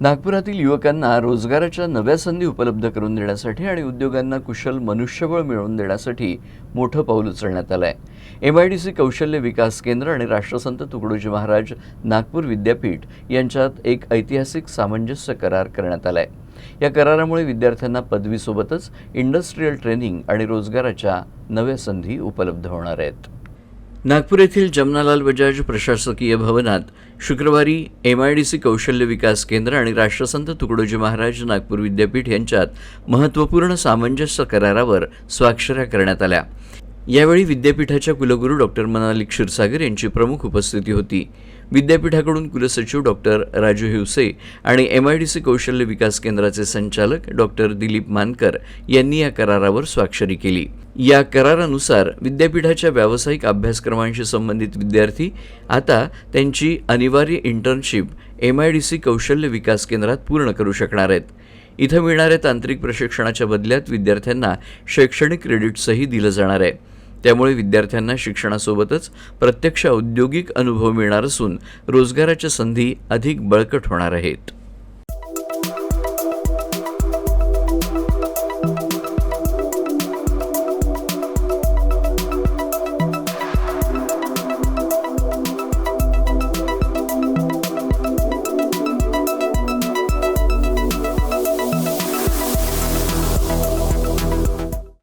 नागपुरातील युवकांना रोजगाराच्या नव्या संधी उपलब्ध करून देण्यासाठी आणि उद्योगांना कुशल मनुष्यबळ मिळवून देण्यासाठी मोठं पाऊल उचलण्यात आलं आहे। MIDC कौशल्य विकास केंद्र आणि राष्ट्रसंत तुकडोजी महाराज नागपूर विद्यापीठ यांच्यात एक ऐतिहासिक सामंजस्य करार करण्यात आला आहे। या करारामुळे विद्यार्थ्यांना पदवीसोबतच इंडस्ट्रियल ट्रेनिंग आणि रोजगाराच्या नव्या संधी उपलब्ध होणार आहेत। नागपूर येथील जमनालाल बजाज प्रशासकीय भवनात शुक्रवारी MIDC कौशल्य विकास केंद्र आणि राष्ट्रसंत तुकडोजी महाराज नागपूर विद्यापीठ यांच्यात महत्त्वपूर्ण सामंजस्य करारावर स्वाक्षऱ्या करण्यात आल्या। यावेळी विद्यापीठाच्या कुलगुरू डॉक्टर मनाली क्षीरसागर यांची प्रमुख उपस्थिती होती। विद्यापीठाकडून कुलसचिव डॉक्टर राजू हिवसे आणि MIDC कौशल्य विकास केंद्राचे संचालक डॉक्टर दिलीप मानकर यांनी या करारावर स्वाक्षरी केली। या करारानुसार विद्यापीठाच्या व्यावसायिक अभ्यासक्रमांशी संबंधित विद्यार्थी आता त्यांची अनिवार्य इंटर्नशिप MIDC कौशल्य विकास केंद्रात पूर्ण करू शकणार आहेत। इथं मिळणाऱ्या तांत्रिक प्रशिक्षणाच्या बदल्यात विद्यार्थ्यांना शैक्षणिक क्रेडिट्सही दिलं जाणार आहे। त्यामुळे विद्यार्थ्यांना शिक्षणासोबतच प्रत्यक्ष औद्योगिक अनुभव मिळणार असून रोजगाराच्या संधी अधिक बळकट होणार आहेत।